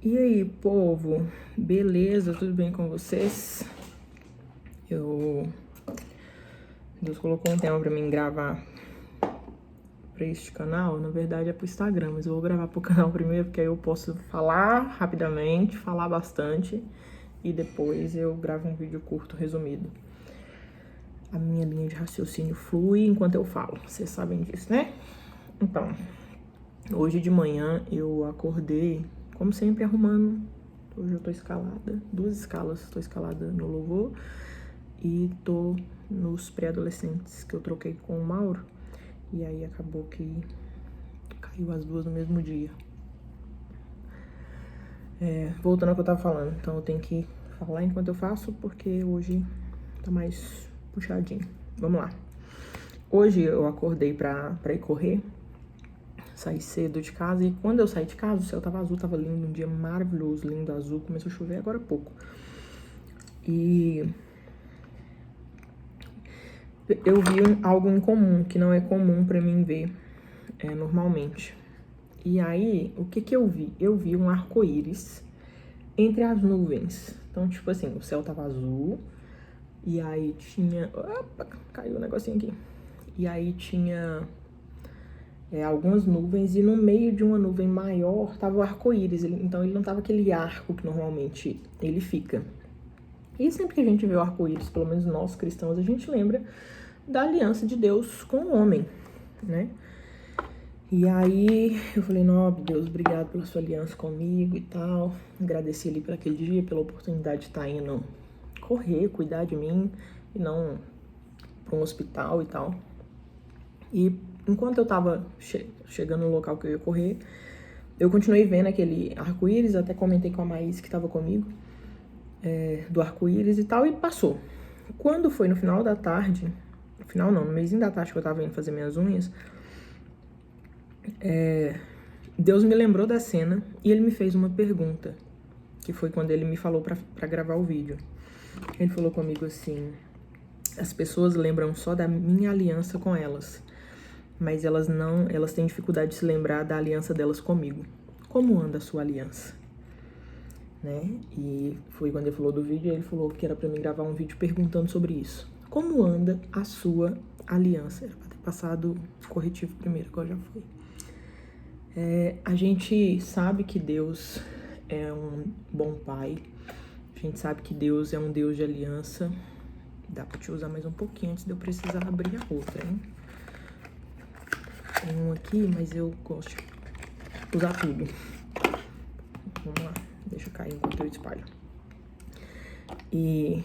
E aí, povo? Beleza? Tudo bem com vocês? Deus colocou um tema pra mim gravar pra este canal. Na verdade é pro Instagram, mas eu vou gravar pro canal primeiro, porque aí eu posso falar rapidamente, falar bastante, e depois eu gravo um vídeo curto, resumido. A minha linha de raciocínio flui enquanto eu falo, vocês sabem disso, né? Então, hoje de manhã eu acordei, como sempre, arrumando. Hoje eu tô escalada, 2 escalas, tô escalada no louvor e tô nos pré-adolescentes, que eu troquei com o Mauro, e aí acabou que caiu as 2 no mesmo dia. Voltando ao que eu tava falando, então eu tenho que falar enquanto eu faço, porque hoje tá mais puxadinho. Vamos lá. Hoje eu acordei pra ir correr, saí cedo de casa, e quando eu saí de casa, o céu tava azul, tava lindo, um dia maravilhoso, lindo, azul, começou a chover agora há pouco. E eu vi algo em comum, que não é comum pra mim ver normalmente. E aí, o que eu vi? Eu vi um arco-íris entre as nuvens. Então, tipo assim, o céu tava azul, e aí tinha... Opa, caiu um negocinho aqui. E aí tinha algumas nuvens, e no meio de uma nuvem maior tava o arco-íris. Então ele não tava aquele arco que normalmente ele fica. E sempre que a gente vê o arco-íris, pelo menos nós cristãos, a gente lembra da aliança de Deus com o homem, né? E aí eu falei, nossa, Deus, obrigado pela sua aliança comigo e tal. Agradeci ele por aquele dia, pela oportunidade de estar indo correr, cuidar de mim, e não para um hospital e tal. E enquanto eu tava chegando no local que eu ia correr, eu continuei vendo aquele arco-íris, até comentei com a Maís que tava comigo, do arco-íris e tal, e passou. Quando foi no final da tarde, no meizinho da tarde que eu tava indo fazer minhas unhas, Deus me lembrou da cena e ele me fez uma pergunta, que foi quando ele me falou pra gravar o vídeo. Ele falou comigo assim: as pessoas lembram só da minha aliança com elas, mas elas têm dificuldade de se lembrar da aliança delas comigo. Como anda a sua aliança? Né? E foi quando ele falou do vídeo, ele falou que era pra mim gravar um vídeo perguntando sobre isso. Como anda a sua aliança? Era pra ter passado corretivo primeiro, agora já foi. A gente sabe que Deus é um bom pai, a gente sabe que Deus é um Deus de aliança. Dá pra te usar mais um pouquinho antes de eu precisar abrir a outra, hein? Tem um aqui, mas eu gosto de usar tudo. Vamos lá, deixa eu cair enquanto eu espalho. E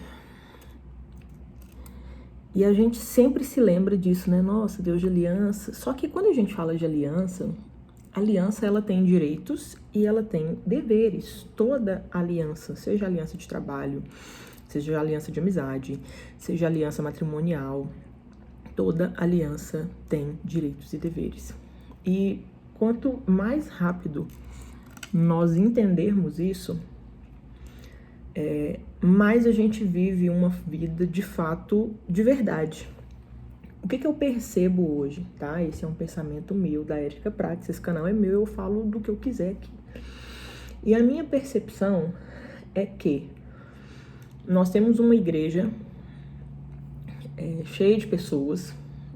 a gente sempre se lembra disso, né? Nossa, Deus de aliança. Só que quando a gente fala de aliança, a aliança ela tem direitos e ela tem deveres. Toda aliança, seja aliança de trabalho, seja aliança de amizade, seja aliança matrimonial, toda aliança tem direitos e deveres. E quanto mais rápido nós entendermos isso, mais a gente vive uma vida de fato, de verdade. O que eu percebo hoje, tá? Esse é um pensamento meu, da Érica Prates. Esse canal é meu, eu falo do que eu quiser aqui. E a minha percepção é que nós temos uma igreja cheia de pessoas.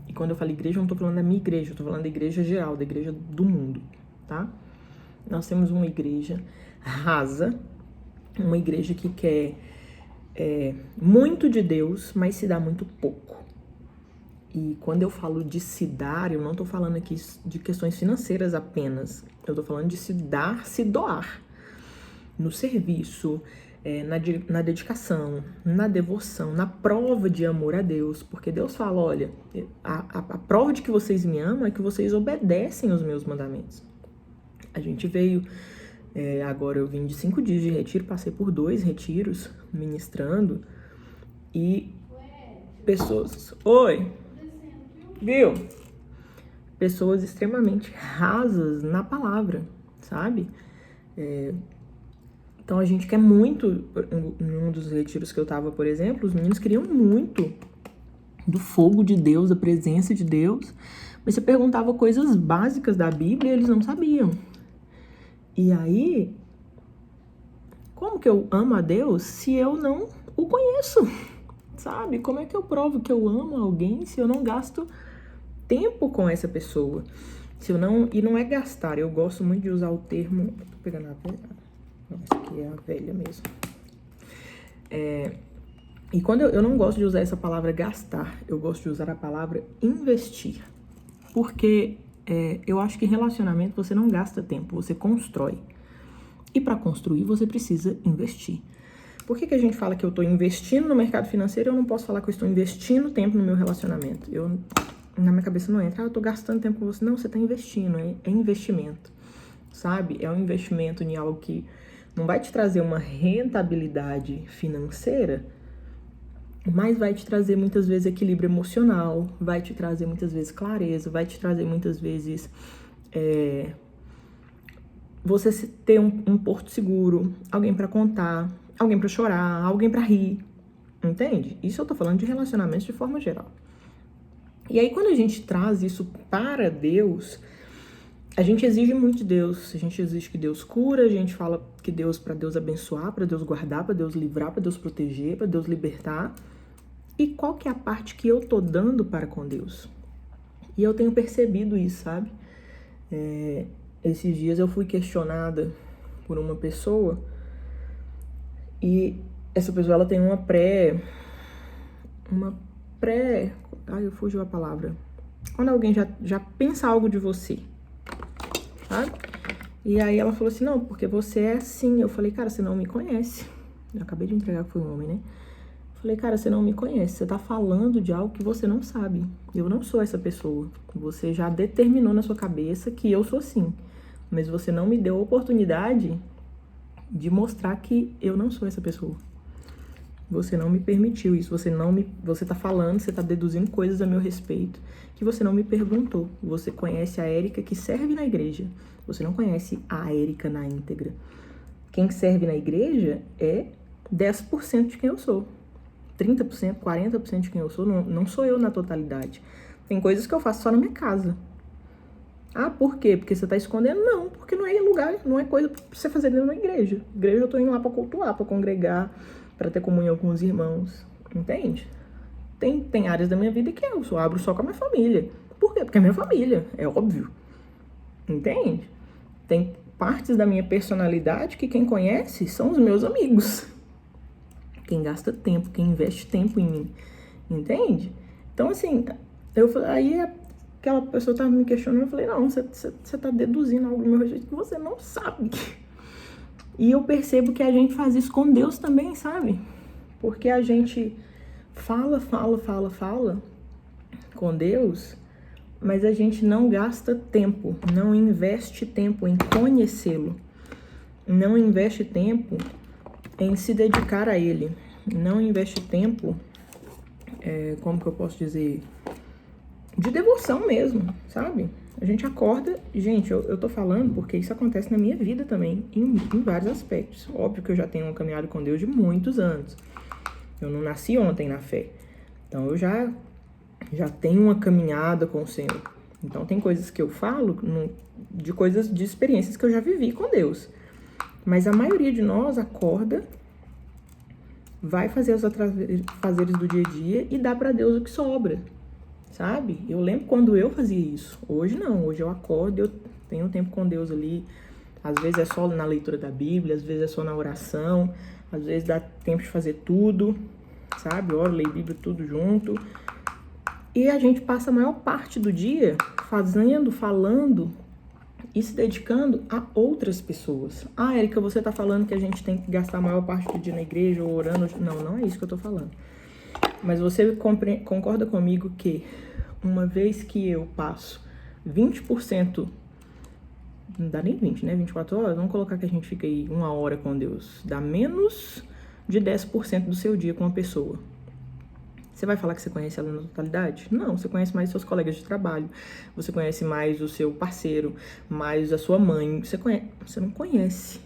E quando eu falo igreja, eu não tô falando da minha igreja, eu tô falando da igreja geral, da igreja do mundo, tá? Nós temos uma igreja rasa, uma igreja que quer muito de Deus, mas se dá muito pouco. E quando eu falo de se dar, eu não tô falando aqui de questões financeiras apenas. Eu tô falando de se dar, se doar. No serviço, na dedicação, na devoção, na prova de amor a Deus. Porque Deus fala, olha, a prova de que vocês me amam é que vocês obedecem os meus mandamentos. A gente veio, agora eu vim de 5 dias de retiro, passei por 2 retiros ministrando, e pessoas... Oi! Viu? Pessoas extremamente rasas na palavra, sabe? Então a gente quer muito, em um dos retiros que eu tava, por exemplo, os meninos queriam muito do fogo de Deus, da presença de Deus, mas você perguntava coisas básicas da Bíblia e eles não sabiam. E aí, Como que eu amo a Deus se eu não o conheço? Sabe? Como é que eu provo que eu amo alguém se eu não gasto tempo com essa pessoa? Se eu não... E não é gastar, eu gosto muito de usar o termo... Tô pegando a velha. Não, essa aqui é a velha mesmo. E quando eu não gosto de usar essa palavra gastar, eu gosto de usar a palavra investir. Porque eu acho que em relacionamento você não gasta tempo, você constrói. E para construir você precisa investir. Por que a gente fala que eu estou investindo no mercado financeiro e eu não posso falar que eu estou investindo tempo no meu relacionamento? Na minha cabeça não entra, eu estou gastando tempo com você. Não, você está investindo, é investimento, sabe? É um investimento em algo que não vai te trazer uma rentabilidade financeira, mas vai te trazer muitas vezes equilíbrio emocional, vai te trazer muitas vezes clareza, vai te trazer muitas vezes você ter um porto seguro, alguém para contar, alguém para chorar, alguém para rir, entende? Isso eu tô falando de relacionamentos de forma geral. E aí quando a gente traz isso para Deus, a gente exige muito de Deus, a gente exige que Deus cura, a gente fala que para Deus abençoar, para Deus guardar, para Deus livrar, para Deus proteger, para Deus libertar. E qual que é a parte que eu tô dando para com Deus? E eu tenho percebido isso, sabe? Esses dias eu fui questionada por uma pessoa e essa pessoa ela tem uma pré... Ai, fugiu a palavra. Quando alguém já pensa algo de você, sabe? E aí ela falou assim, não, porque você é assim. Eu falei, cara, você não me conhece. Eu acabei de entregar que foi um homem, né? Falei, cara, você não me conhece, você tá falando de algo que você não sabe. Eu não sou essa pessoa. Você já determinou na sua cabeça que eu sou assim. Mas você não me deu a oportunidade de mostrar que eu não sou essa pessoa. Você não me permitiu isso. Você tá falando, você tá deduzindo coisas a meu respeito que você não me perguntou. Você conhece a Érica que serve na igreja. Você não conhece a Érica na íntegra. Quem serve na igreja é 10% de quem eu sou. 30%, 40% de quem eu sou, não sou eu na totalidade. Tem coisas que eu faço só na minha casa. Ah, por quê? Porque você tá escondendo? Não, porque não é lugar, não é coisa pra você fazer dentro da igreja. Igreja eu tô indo lá pra cultuar, pra congregar, pra ter comunhão com os irmãos, entende? Tem áreas da minha vida que eu só abro só com a minha família. Por quê? Porque é minha família, é óbvio. Entende? Tem partes da minha personalidade que quem conhece são os meus amigos. Quem gasta tempo, quem investe tempo em mim, entende? Então, assim, aí aquela pessoa tava me questionando, eu falei, não, você tá deduzindo algo do meu respeito que você não sabe. E eu percebo que a gente faz isso com Deus também, sabe? Porque a gente fala com Deus, mas a gente não gasta tempo, não investe tempo em conhecê-lo, não investe tempo em se dedicar a ele, não investe tempo, como que eu posso dizer, de devoção mesmo, sabe? A gente acorda, gente, eu tô falando porque isso acontece na minha vida também, em vários aspectos. Óbvio que eu já tenho uma caminhada com Deus de muitos anos, eu não nasci ontem na fé, então eu já tenho uma caminhada com o Senhor. Então tem coisas que eu falo, de experiências que eu já vivi com Deus. Mas a maioria de nós acorda, vai fazer os afazeres do dia a dia e dá pra Deus o que sobra, sabe? Eu lembro quando eu fazia isso. Hoje não, hoje eu acordo, eu tenho tempo com Deus ali. Às vezes é só na leitura da Bíblia, às vezes é só na oração, às vezes dá tempo de fazer tudo, sabe? Oro, leio Bíblia, tudo junto. E a gente passa a maior parte do dia fazendo, falando e se dedicando a outras pessoas. Ah, Érica, você tá falando que a gente tem que gastar a maior parte do dia na igreja ou orando. Não é isso que eu tô falando. Mas você concorda comigo que uma vez que eu passo 20%, não dá nem 20, né? 24 horas, vamos colocar que a gente fica aí 1 hora com Deus, dá menos de 10% do seu dia com uma pessoa. Você vai falar que você conhece ela na totalidade? Não, você conhece mais seus colegas de trabalho, você conhece mais o seu parceiro, mais a sua mãe, você não conhece.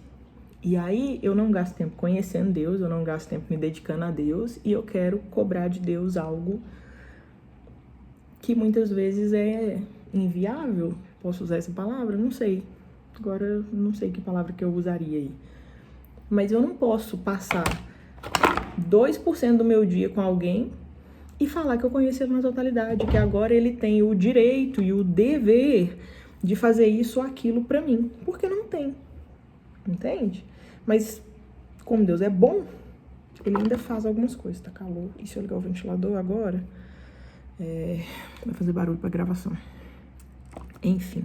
E aí eu não gasto tempo conhecendo Deus, eu não gasto tempo me dedicando a Deus e eu quero cobrar de Deus algo que muitas vezes é inviável. Posso usar essa palavra? Não sei. Agora não sei que palavra que eu usaria aí. Mas eu não posso passar 2% do meu dia com alguém e falar que eu conheço ele na totalidade, que agora ele tem o direito e o dever de fazer isso ou aquilo pra mim, porque não tem, entende? Mas como Deus é bom, ele ainda faz algumas coisas. Tá calor, e se eu ligar o ventilador agora, vai fazer barulho pra gravação. Enfim,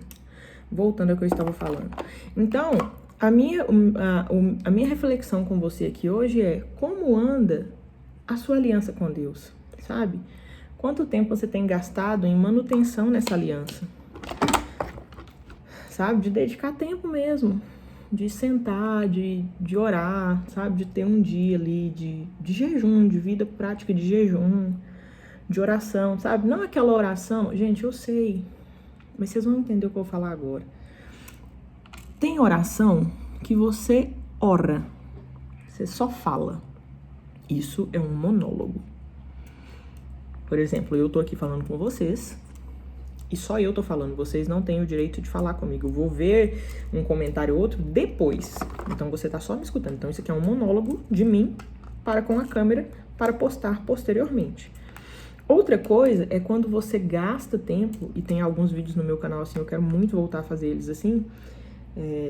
voltando ao que eu estava falando. Então, a minha reflexão com você aqui hoje é como anda a sua aliança com Deus, sabe? Quanto tempo você tem gastado em manutenção nessa aliança? Sabe? De dedicar tempo mesmo, de sentar, de orar, sabe? De ter um dia ali de jejum, de vida prática de jejum, de oração, sabe? Não aquela oração, gente, eu sei, mas vocês vão entender o que eu vou falar agora. Tem oração que você ora, você só fala. Isso é um monólogo. Por exemplo, eu tô aqui falando com vocês e só eu tô falando. Vocês não têm o direito de falar comigo. Eu vou ver um comentário ou outro depois. Então você tá só me escutando. Então isso aqui é um monólogo de mim para com a câmera para postar posteriormente. Outra coisa é quando você gasta tempo, e tem alguns vídeos no meu canal assim, eu quero muito voltar a fazer eles assim,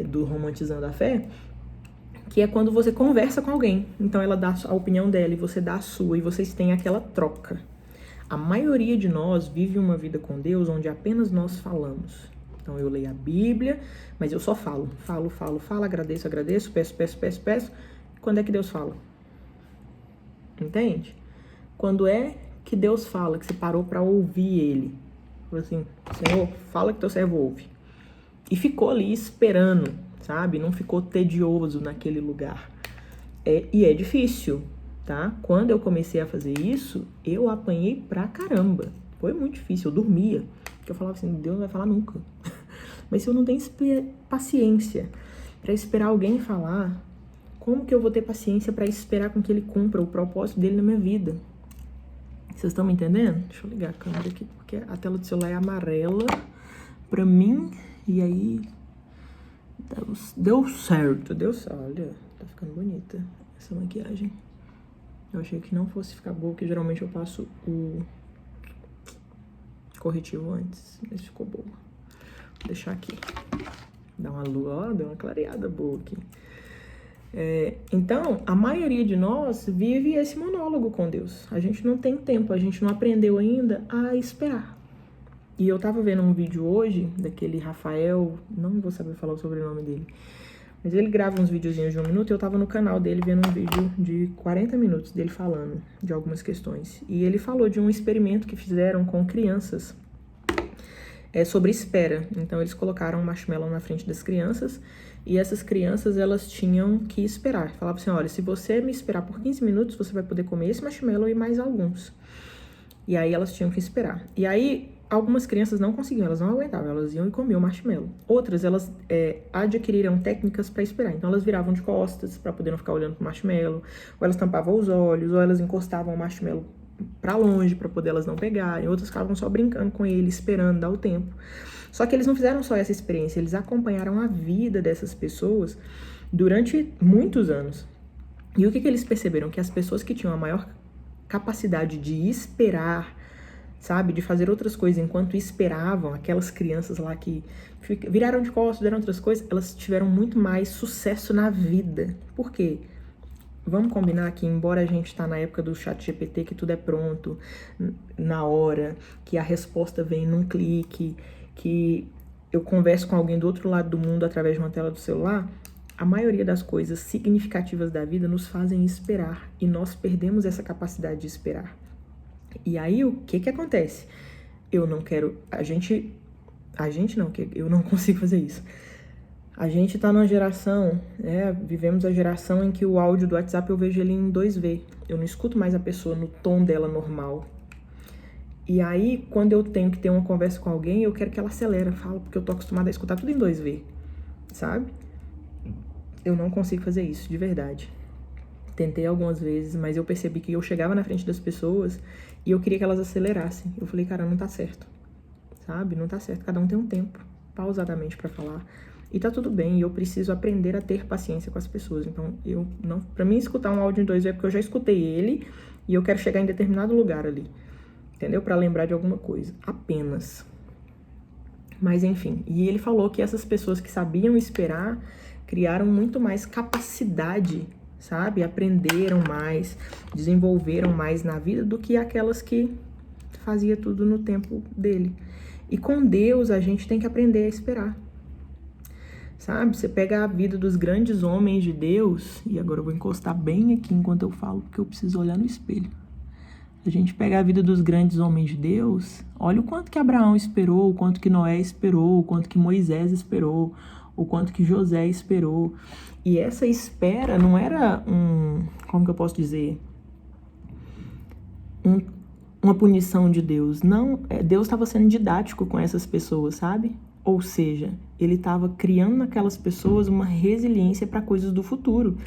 do Romantizando a Fé, que é quando você conversa com alguém. Então ela dá a opinião dela e você dá a sua, e vocês têm aquela troca. A maioria de nós vive uma vida com Deus onde apenas nós falamos. Então eu leio a Bíblia, mas eu só falo. Falo, agradeço, peço. Quando é que Deus fala? Entende? Quando é que Deus fala, que você parou para ouvir Ele? Falou assim, Senhor, fala que teu servo ouve. E ficou ali esperando, sabe? Não ficou tedioso naquele lugar. E é difícil, tá? Quando eu comecei a fazer isso, eu apanhei pra caramba. Foi muito difícil, eu dormia. Porque eu falava assim, Deus não vai falar nunca. Mas se eu não tenho paciência pra esperar alguém falar, como que eu vou ter paciência pra esperar com que ele cumpra o propósito dele na minha vida? Vocês estão me entendendo? Deixa eu ligar a câmera aqui, porque a tela do celular é amarela pra mim. E aí, deu certo. Olha, tá ficando bonita essa maquiagem. Eu achei que não fosse ficar boa, porque geralmente eu passo o corretivo antes, mas ficou boa. Vou deixar aqui. Dá uma luz, ó, deu uma clareada boa aqui. Então, a maioria de nós vive esse monólogo com Deus. A gente não tem tempo, a gente não aprendeu ainda a esperar. E eu tava vendo um vídeo hoje, daquele Rafael, não vou saber falar o sobrenome dele, mas ele grava uns videozinhos de 1 minuto e eu tava no canal dele vendo um vídeo de 40 minutos dele falando de algumas questões. E ele falou de um experimento que fizeram com crianças sobre espera. Então eles colocaram um marshmallow na frente das crianças e essas crianças, elas tinham que esperar. Falavam assim, olha, se você me esperar por 15 minutos, você vai poder comer esse marshmallow e mais alguns. E aí elas tinham que esperar. E aí algumas crianças não conseguiam, elas não aguentavam, elas iam e comiam o marshmallow. Outras, elas adquiriram técnicas para esperar. Então, elas viravam de costas para poder não ficar olhando pro marshmallow, ou elas tampavam os olhos, ou elas encostavam o marshmallow para longe para poder elas não pegarem. Outras ficavam só brincando com ele, esperando, dar o tempo. Só que eles não fizeram só essa experiência, eles acompanharam a vida dessas pessoas durante muitos anos. E o que eles perceberam? Que as pessoas que tinham a maior capacidade de esperar, sabe, de fazer outras coisas enquanto esperavam, aquelas crianças lá que viraram de costas, fizeram outras coisas, elas tiveram muito mais sucesso na vida. Por quê? Vamos combinar que, embora a gente tá na época do ChatGPT, que tudo é pronto, na hora, que a resposta vem num clique, que eu converso com alguém do outro lado do mundo através de uma tela do celular, a maioria das coisas significativas da vida nos fazem esperar, e nós perdemos essa capacidade de esperar. E aí, o que acontece? Eu não quero... eu não consigo fazer isso. A gente tá numa geração, vivemos a geração em que o áudio do WhatsApp eu vejo ele em 2V. Eu não escuto mais a pessoa no tom dela normal. E aí, quando eu tenho que ter uma conversa com alguém, eu quero que ela acelere, fala, porque eu tô acostumada a escutar tudo em 2V, sabe? Eu não consigo fazer isso, de verdade. Tentei algumas vezes, mas eu percebi que eu chegava na frente das pessoas e eu queria que elas acelerassem. Eu falei, cara, não tá certo, sabe? Não tá certo. Cada um tem um tempo, pausadamente, pra falar. E tá tudo bem, eu preciso aprender a ter paciência com as pessoas. Então, pra mim, escutar um áudio em 2 é porque eu já escutei ele e eu quero chegar em determinado lugar ali, entendeu? Pra lembrar de alguma coisa, apenas. Mas, enfim, e ele falou que essas pessoas que sabiam esperar criaram muito mais capacidade, sabe? Aprenderam mais, desenvolveram mais na vida do que aquelas que fazia tudo no tempo dele. E com Deus, a gente tem que aprender a esperar. Sabe, você pega a vida dos grandes homens de Deus, e agora eu vou encostar bem aqui enquanto eu falo, porque eu preciso olhar no espelho. A gente pega a vida dos grandes homens de Deus, olha o quanto que Abraão esperou, o quanto que Noé esperou, o quanto que Moisés esperou, o quanto que José esperou. E essa espera não era como que eu posso dizer? Uma punição de Deus. Não, Deus estava sendo didático com essas pessoas, sabe? Ou seja, ele estava criando naquelas pessoas uma resiliência para coisas do futuro.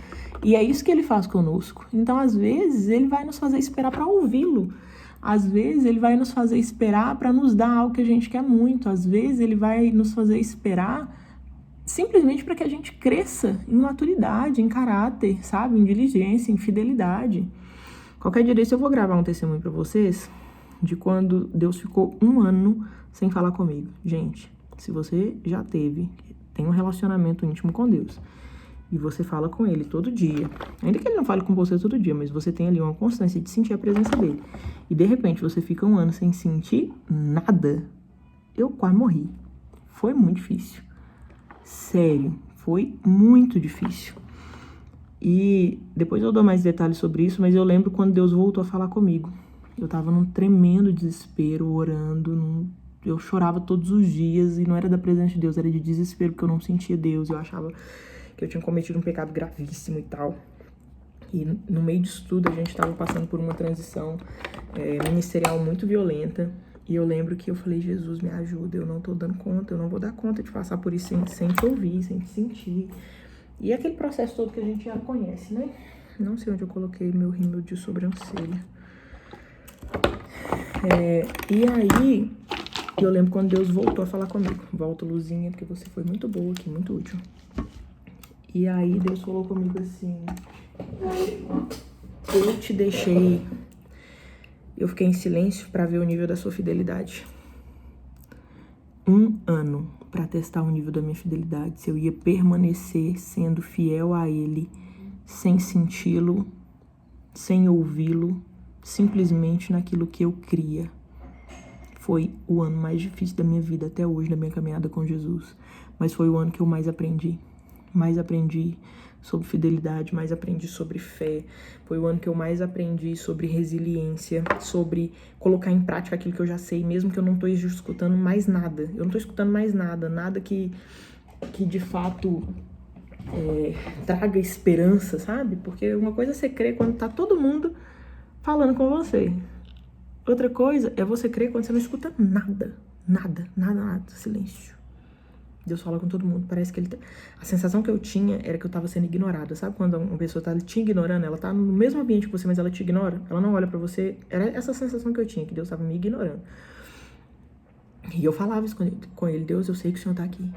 E é isso que ele faz conosco. Então, às vezes, ele vai nos fazer esperar para ouvi-lo. Às vezes, ele vai nos fazer esperar para nos dar algo que a gente quer muito. Às vezes, ele vai nos fazer esperar simplesmente para que a gente cresça em maturidade, em caráter, sabe? Em diligência, em fidelidade. Qualquer dia desse eu vou gravar um testemunho para vocês de quando Deus ficou 1 ano sem falar comigo. Gente, se você já tem um relacionamento íntimo com Deus e você fala com ele todo dia, ainda que ele não fale com você todo dia, mas você tem ali uma constância de sentir a presença dele, e de repente você fica 1 ano sem sentir nada, eu quase morri. Foi muito difícil. Sério, foi muito difícil. E depois eu dou mais detalhes sobre isso, mas eu lembro quando Deus voltou a falar comigo. Eu tava num tremendo desespero, orando, eu chorava todos os dias, e não era da presença de Deus, era de desespero, porque eu não sentia Deus, eu achava que eu tinha cometido um pecado gravíssimo e tal. E no meio disso tudo, a gente tava passando por uma transição ministerial muito violenta, e eu lembro que eu falei, Jesus, me ajuda, eu não tô dando conta, eu não vou dar conta de passar por isso sem te ouvir, sem te sentir. E aquele processo todo que a gente já conhece, né? Não sei onde eu coloquei meu rímel de sobrancelha. E aí, eu lembro quando Deus voltou a falar comigo. Volta, Luzinha, porque você foi muito boa aqui, muito útil. E aí, Deus falou comigo assim, eu te deixei... Eu fiquei em silêncio para ver o nível da sua fidelidade. 1 ano para testar o nível da minha fidelidade, se eu ia permanecer sendo fiel a ele, sem senti-lo, sem ouvi-lo, simplesmente naquilo que eu cria. Foi o ano mais difícil da minha vida até hoje, da minha caminhada com Jesus, mas foi o ano que eu mais aprendi sobre fidelidade, mais aprendi sobre fé. Foi o ano que eu mais aprendi sobre resiliência, sobre colocar em prática aquilo que eu já sei, mesmo que eu não tô escutando mais nada. Eu não tô escutando mais nada que de fato traga esperança, sabe? Porque uma coisa é você crer quando tá todo mundo falando com você. Outra coisa é você crer quando você não escuta nada, silêncio. Deus fala com todo mundo, parece que a sensação que eu tinha era que eu tava sendo ignorada, sabe? Quando uma pessoa tá te ignorando, ela tá no mesmo ambiente que você, mas ela te ignora, ela não olha pra você, era essa sensação que eu tinha, que Deus tava me ignorando. E eu falava isso com ele, Deus, eu sei que o Senhor tá aqui,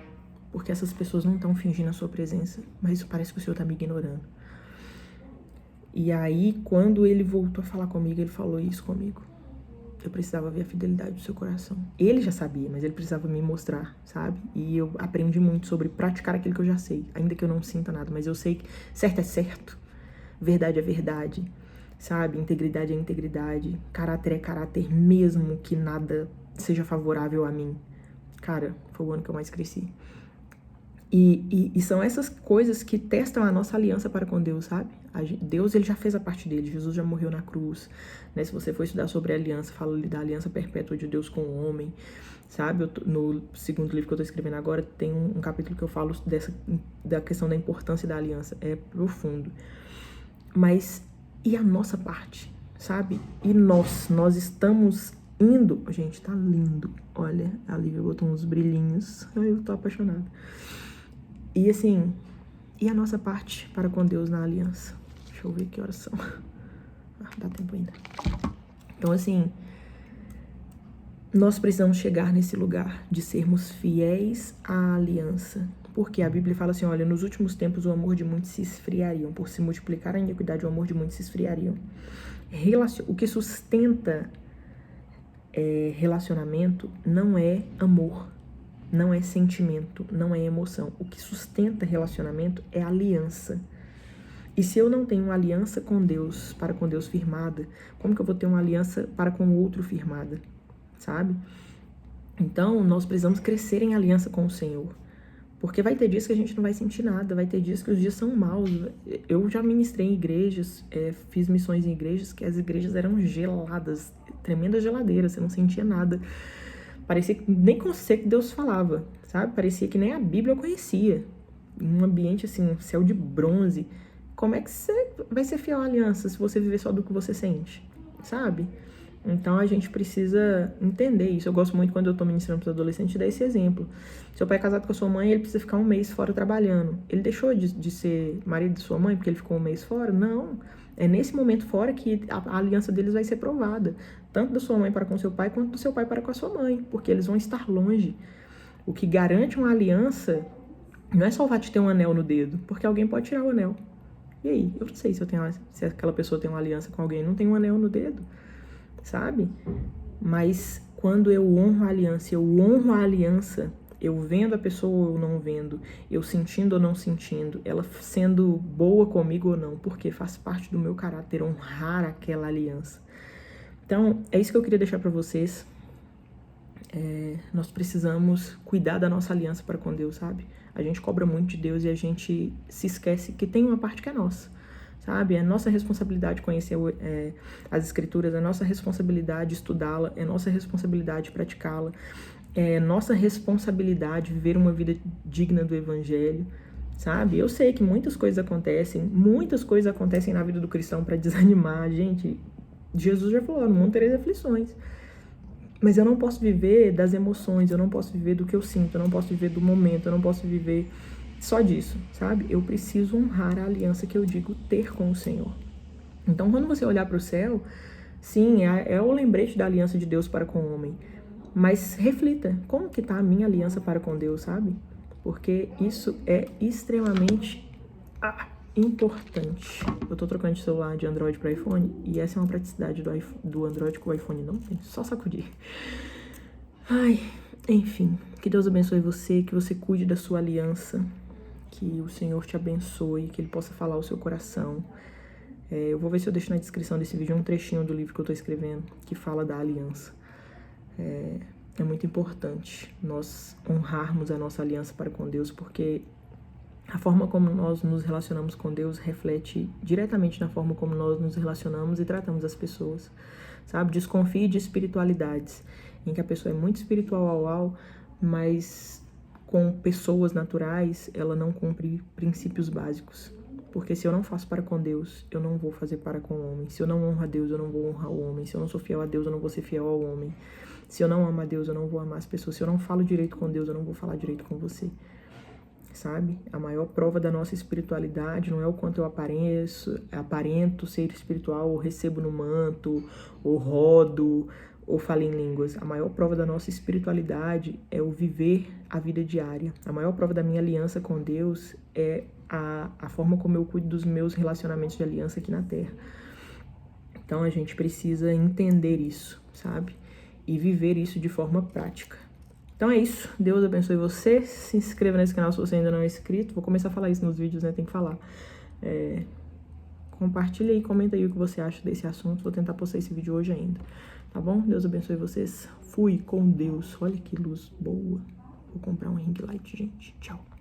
porque essas pessoas não estão fingindo a sua presença, mas parece que o Senhor tá me ignorando. E aí, quando ele voltou a falar comigo, ele falou isso comigo. Eu precisava ver a fidelidade do seu coração. Ele já sabia, mas ele precisava me mostrar, sabe? E eu aprendi muito sobre praticar aquilo que eu já sei, ainda que eu não sinta nada, mas eu sei que certo é certo, verdade é verdade, sabe? Integridade é integridade, caráter é caráter, mesmo que nada seja favorável a mim. Cara, foi o ano que eu mais cresci. E são essas coisas que testam a nossa aliança para com Deus, sabe? Deus, ele já fez a parte dele, Jesus já morreu na cruz, né? Se você for estudar sobre a aliança, fala da aliança perpétua de Deus com o homem, sabe? No segundo livro que eu tô escrevendo agora, tem um capítulo que eu falo da questão da importância da aliança, é profundo. Mas, e a nossa parte, sabe? E nós estamos indo, gente, tá lindo, olha, a Lívia botou uns brilhinhos, eu tô apaixonada. E assim, e a nossa parte para com Deus na aliança? Deixa eu ver que horas são. Dá tempo ainda. Então assim, nós precisamos chegar nesse lugar de sermos fiéis à aliança, Porque a Bíblia fala assim, olha, nos últimos tempos o amor de muitos se esfriariam. Por se multiplicar a iniquidade, o amor de muitos se esfriariam. O que sustenta relacionamento não é amor, não é sentimento, não é emoção. O que sustenta relacionamento é aliança. E se eu não tenho uma aliança com Deus, para com Deus firmada, como que eu vou ter uma aliança para com o outro firmada? Sabe? Então, nós precisamos crescer em aliança com o Senhor. Porque vai ter dias que a gente não vai sentir nada, vai ter dias que os dias são maus. Eu já ministrei em igrejas, fiz missões em igrejas que as igrejas eram geladas, tremenda geladeira, você não sentia nada. Parecia que nem com você que Deus falava, sabe? Parecia que nem a Bíblia eu conhecia. Um ambiente assim, céu de bronze. Como é que você vai ser fiel à aliança se você viver só do que você sente, sabe? Então a gente precisa entender isso. Eu gosto muito quando eu tô ministrando para os adolescentes dar esse exemplo. Seu pai é casado com a sua mãe, ele precisa ficar um mês fora trabalhando. Ele deixou de ser marido de sua mãe porque ele ficou um mês fora? Não. É nesse momento fora que a aliança deles vai ser provada. Tanto da sua mãe para com seu pai, quanto do seu pai para com a sua mãe. Porque eles vão estar longe. O que garante uma aliança não é só o fato de ter um anel no dedo. Porque alguém pode tirar o anel. E aí? Eu não sei se aquela pessoa tem uma aliança com alguém e não tem um anel no dedo. Sabe? Mas quando eu honro a aliança, eu vendo a pessoa ou não vendo, eu sentindo ou não sentindo, ela sendo boa comigo ou não, porque faz parte do meu caráter honrar aquela aliança. Então, é isso que eu queria deixar para vocês. Nós precisamos cuidar da nossa aliança para com Deus, sabe? A gente cobra muito de Deus e a gente se esquece que tem uma parte que é nossa. Sabe? É nossa responsabilidade conhecer as escrituras, é nossa responsabilidade estudá-la, é nossa responsabilidade praticá-la, é nossa responsabilidade viver uma vida digna do evangelho, sabe? Eu sei que muitas coisas acontecem na vida do cristão para desanimar. Gente, Jesus já falou, no mundo tereis aflições. Mas eu não posso viver das emoções, eu não posso viver do que eu sinto, eu não posso viver do momento, eu não posso viver só disso, sabe? Eu preciso honrar a aliança que eu digo ter com o Senhor. Então, quando você olhar para o céu, sim, é o lembrete da aliança de Deus para com o homem. Mas reflita, como que tá a minha aliança para com Deus, sabe? Porque isso é extremamente importante. Eu tô trocando de celular de Android para iPhone e essa é uma praticidade do Android que o iPhone não tem. Só sacudir. Ai, enfim. Que Deus abençoe você, que você cuide da sua aliança. Que o Senhor te abençoe, que Ele possa falar ao seu coração. Eu vou ver se eu deixo na descrição desse vídeo um trechinho do livro que eu tô escrevendo, que fala da aliança. É muito importante nós honrarmos a nossa aliança para com Deus, porque a forma como nós nos relacionamos com Deus reflete diretamente na forma como nós nos relacionamos e tratamos as pessoas, sabe? Desconfie de espiritualidades, em que a pessoa é muito espiritual, mas com pessoas naturais, ela não cumpre princípios básicos. Porque se eu não faço para com Deus, eu não vou fazer para com o homem. Se eu não honro a Deus, eu não vou honrar o homem. Se eu não sou fiel a Deus, eu não vou ser fiel ao homem. Se eu não amo a Deus, eu não vou amar as pessoas. Se eu não falo direito com Deus, eu não vou falar direito com você. Sabe? A maior prova da nossa espiritualidade não é o quanto eu aparento ser espiritual, ou recebo no manto, ou rodo, ou falo em línguas. A maior prova da nossa espiritualidade é o viver a vida diária. A maior prova da minha aliança com Deus é a forma como eu cuido dos meus relacionamentos de aliança aqui na Terra. Então a gente precisa entender isso, sabe? E viver isso de forma prática. Então é isso. Deus abençoe você. Se inscreva nesse canal se você ainda não é inscrito. Vou começar a falar isso nos vídeos, né? Tem que falar. Compartilha aí, comenta aí o que você acha desse assunto. Vou tentar postar esse vídeo hoje ainda. Tá bom? Deus abençoe vocês. Fui com Deus. Olha que luz boa. Vou comprar um ring light, gente. Tchau.